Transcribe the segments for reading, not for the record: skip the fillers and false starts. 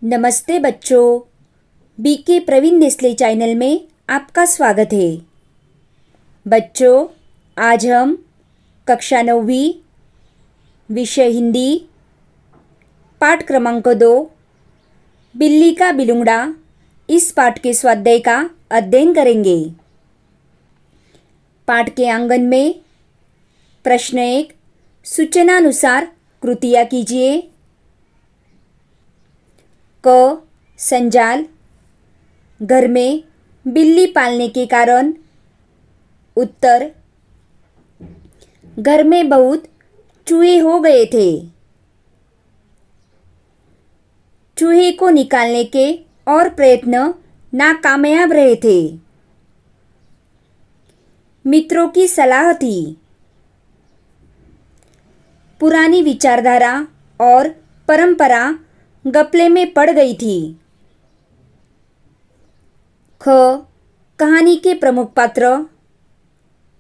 नमस्ते बच्चों, BK Praveen Nestle channel में आपका स्वागत है। बच्चों, आज हम कक्षा 9वीं विषय हिंदी पाठ क्रमांक 2 बिल्ली का बिलुंगड़ा इस पाठ के स्वाध्याय का अध्ययन करेंगे। पाठ के आंगन में प्रश्न 1 सूचनानुसार कृतियाँ कीजिए। क संजाल, घर में बिल्ली पालने के कारण। उत्तर, घर में बहुत चूहे हो गए थे। चूहे को निकालने के और प्रयत्न नाकामयाब रहे थे। मित्रों की सलाह थी। पुरानी विचारधारा और परंपरा गपले में पड़ गई थी। ख कहानी के प्रमुख पात्र।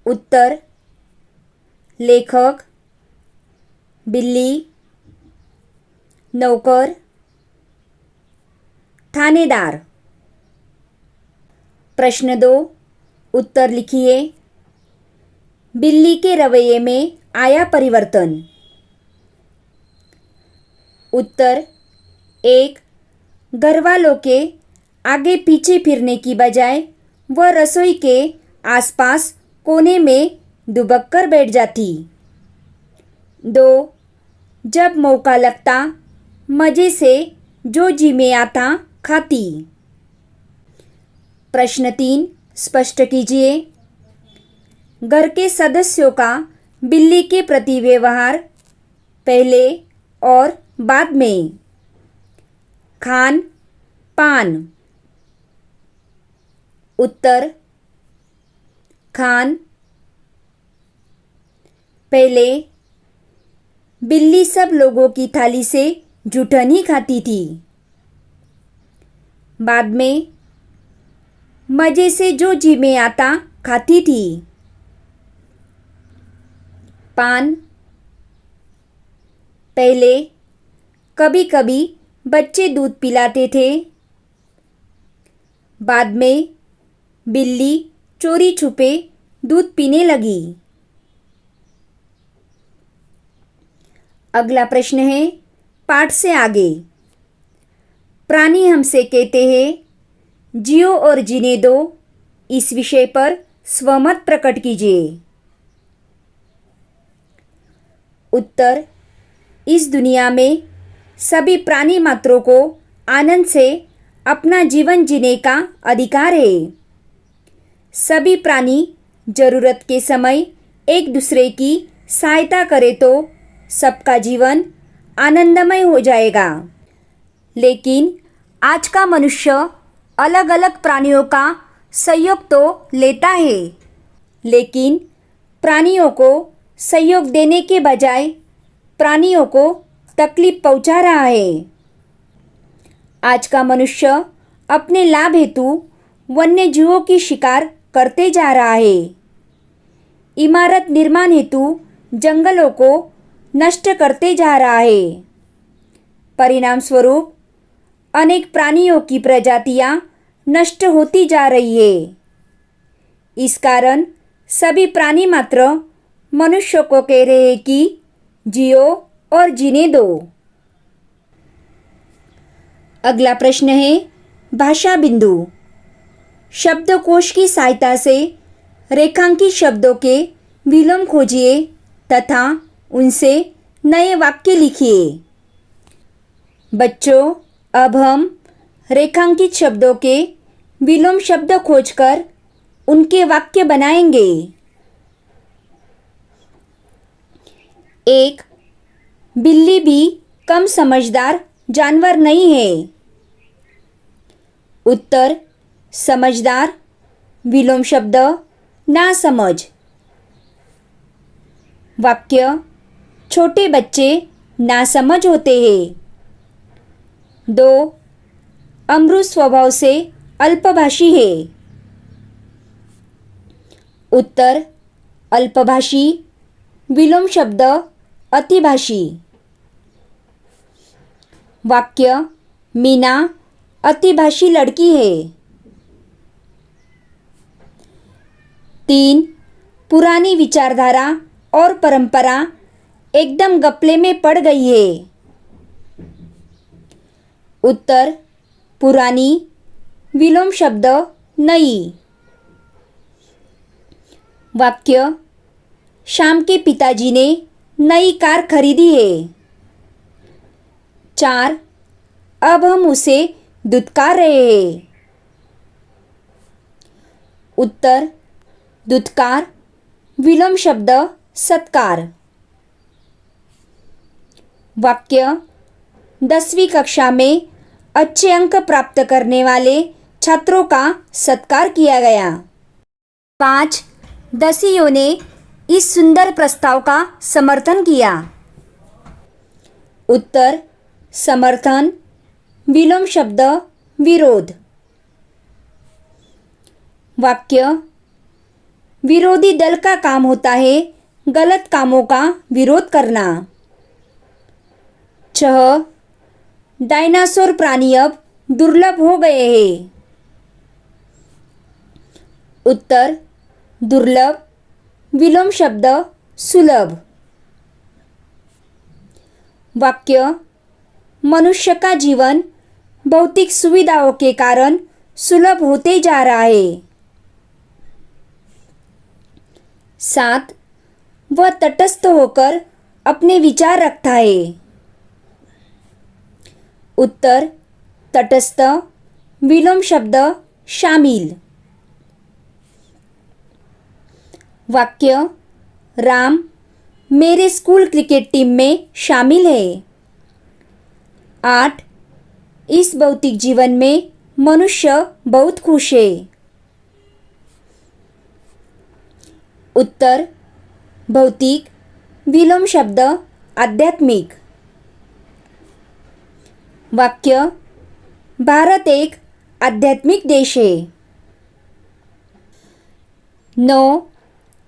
उत्तर, लेखक, बिल्ली, नौकर, थानेदार। प्रश्न 2 उत्तर लिखिए। बिल्ली के रवैये में आया परिवर्तन। उत्तर, 1 घरवालों के आगे पीछे फिरने की बजाय वह रसोई के आसपास कोने में दुबक कर बैठ जाती। 2 जब मौका लगता मज़े से जो जी में आता खाती। प्रश्न 3 स्पष्ट कीजिए। घर के सदस्यों का बिल्ली के प्रति व्यवहार पहले और बाद में। खान पान। उत्तर, खान। पहले बिल्ली सब लोगों की थाली से जूठन ही खाती थी। बाद में मज़े से जो जी में आता खाती थी। पान। पहले कभी कभी बच्चे दूध पिलाते थे। बाद में बिल्ली चोरी छुपे दूध पीने लगी। अगला प्रश्न है पाठ से आगे। प्राणी हमसे कहते हैं जियो और जीने दो। इस विषय पर स्वमत प्रकट कीजिए। उत्तर, इस दुनिया में सभी प्राणी मात्रों को आनंद से अपना जीवन जीने का अधिकार है। सभी प्राणी जरूरत के समय एक दूसरे की सहायता करें तो सबका जीवन आनंदमय हो जाएगा। लेकिन आज का मनुष्य अलग अलग प्राणियों का सहयोग तो लेता है, लेकिन प्राणियों को सहयोग देने के बजाय प्राणियों को तकलीफ पहुंचा रहा है। आज का मनुष्य अपने लाभ हेतु वन्य जीवों की शिकार करते जा रहा है। इमारत निर्माण हेतु जंगलों को नष्ट करते जा रहा है। परिणाम स्वरूप अनेक प्राणियों की प्रजातियां नष्ट होती जा रही है। इस कारण सभी प्राणी मात्र मनुष्य को कह रहे हैं कि जियो और जीने दो। अगला प्रश्न है भाषा बिंदु। शब्दकोश की सहायता से रेखांकित शब्दों के विलोम खोजिए तथा उनसे नए वाक्य लिखिए। बच्चों, अब हम रेखांकित शब्दों के विलोम शब्द खोजकर उनके वाक्य बनाएंगे। 1 बिल्ली भी कम समझदार जानवर नहीं है। उत्तर, समझदार विलोम शब्द नासमझ। वाक्य, छोटे बच्चे नासमझ होते हैं। 2 अमृत स्वभाव से अल्पभाषी है। उत्तर, अल्पभाषी विलोम शब्द अतिभाषी। वाक्य, मीना अतिभाषी लड़की है। 3. पुरानी विचारधारा और परंपरा एकदम गपले में पड़ गई है। उत्तर पुरानी, विलोम शब्द नई। वाक्य श्याम के पिताजी ने नई कार खरीदी है। 4. अब हम उसे दुत्कार रहे हैं। उत्तर दुत्कार, विलोम शब्द सत्कार। वाक्य 10वीं कक्षा में अच्छे अंक प्राप्त करने वाले छात्रों का सत्कार किया गया। 5. दसियों ने इस सुंदर प्रस्ताव का समर्थन किया। उत्तर समर्थन, विलोम शब्द विरोध। वाक्य विरोधी दल का काम होता है गलत कामों का विरोध करना। 6. डायनासोर प्राणी अब दुर्लभ हो गए हैं। उत्तर दुर्लभ, विलोम शब्द सुलभ। वाक्य मनुष्य का जीवन भौतिक सुविधाओं के कारण सुलभ होते जा रहा है। 7. वह तटस्थ होकर अपने विचार रखता है। उत्तर तटस्थ, विलोम शब्द शामिल। वाक्य राम मेरे स्कूल क्रिकेट टीम में शामिल है। 8. इस भौतिक जीवन में मनुष्य बहुत खुश है। उत्तर भौतिक, विलोम शब्द आध्यात्मिक। वाक्य भारत एक आध्यात्मिक देश है। 9.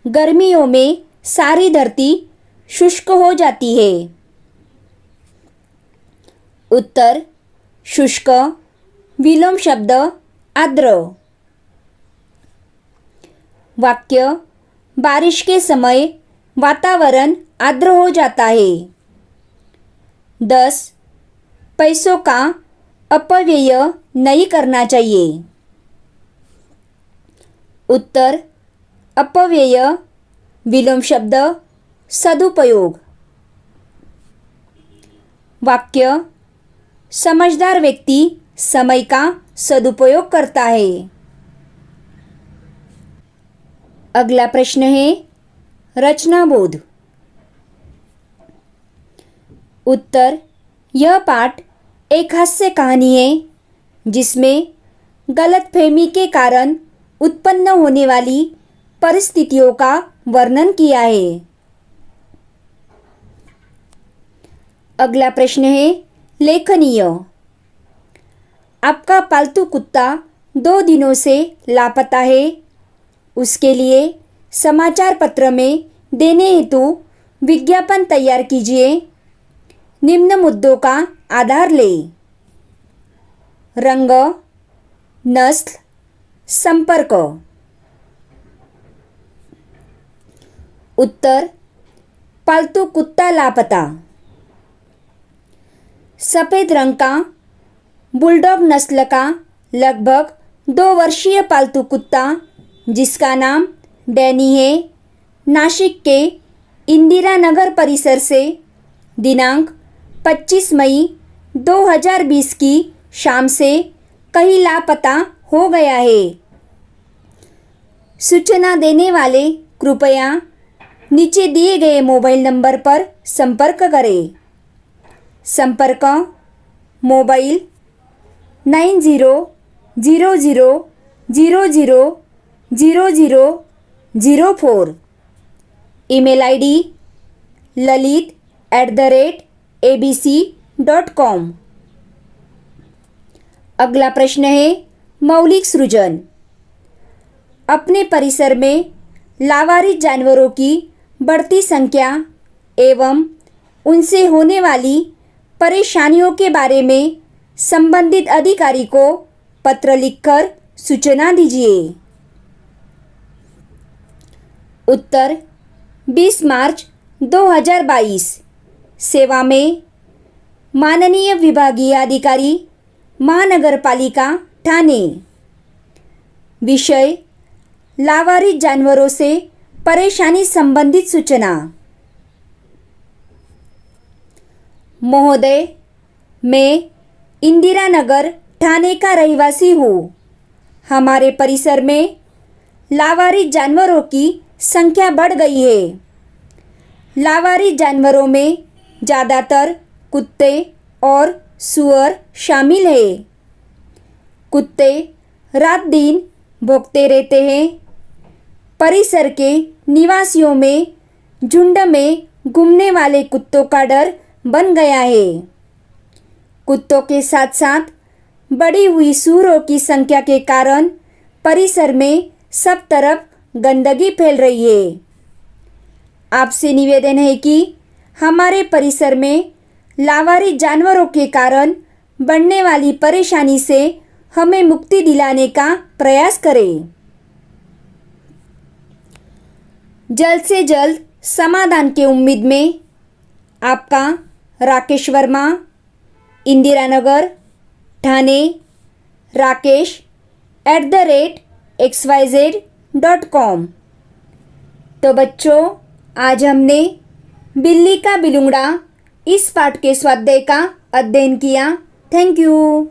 गर्मियों में सारी धरती शुष्क हो जाती है। उत्तर शुष्क, विलोम शब्द आर्द्र। वाक्य बारिश के समय वातावरण आर्द्र हो जाता है। 10. पैसों का अपव्यय नहीं करना चाहिए। उत्तर अपव्यय, विलोम शब्द सदुपयोग। वाक्य समझदार व्यक्ति समय का सदुपयोग करता है। अगला प्रश्न है रचनाबोध। उत्तर यह पाठ एक हास्य कहानी है जिसमें गलतफहमी के कारण उत्पन्न होने वाली परिस्थितियों का वर्णन किया है। अगला प्रश्न है लेखनीय। आपका पालतू कुत्ता 2 दिनों से लापता है। उसके लिए समाचार पत्र में देने हेतु विज्ञापन तैयार कीजिए। निम्न मुद्दों का आधार लें। रंग, नस्ल, संपर्क। उत्तर पालतू कुत्ता लापता। सफ़ेद रंग का बुलडॉग नस्ल का लगभग 2 वर्षीय पालतू कुत्ता जिसका नाम डैनी है, नासिक के इंदिरा नगर परिसर से दिनांक 25 मई 2020 की शाम से कहीं लापता हो गया है। सूचना देने वाले कृपया नीचे दिए गए मोबाइल नंबर पर संपर्क करें। संपर्क मोबाइल 9000000004। Email ID lalit@abc.com। अगला प्रश्न है मौलिक सृजन। अपने परिसर में लावारिस जानवरों की बढ़ती संख्या एवं उनसे होने वाली परेशानियों के बारे में संबंधित अधिकारी को पत्र लिखकर सूचना दीजिए। उत्तर 20 मार्च 2022। सेवा में माननीय विभागीय अधिकारी महानगर पालिका ठाणे। विषय लावारिस जानवरों से परेशानी संबंधित सूचना। महोदय, मैं इंदिरा नगर ठाणे का रहवासी हूँ। हमारे परिसर में लावारिस जानवरों की संख्या बढ़ गई है। लावारिस जानवरों में ज़्यादातर कुत्ते और सूअर शामिल हैं। कुत्ते रात दिन भौंकते रहते हैं। परिसर के निवासियों में झुंड में घूमने वाले कुत्तों का डर बन गया है। कुत्तों के साथ साथ बढ़ी हुई सूअरों की संख्या के कारण परिसर में सब तरफ गंदगी फैल रही है। आपसे निवेदन है कि हमारे परिसर में लावारिस जानवरों के कारण बढ़ने वाली परेशानी से हमें मुक्ति दिलाने का प्रयास करें। जल्द से जल्द समाधान के उम्मीद में आपका राकेश वर्मा, इंदिरा नगर ठाणे। rakesh@xyz.com। तो बच्चों, आज हमने बिल्ली का बिलुंगड़ा इस पाठ के स्वाध्याय का अध्ययन किया। Thank you.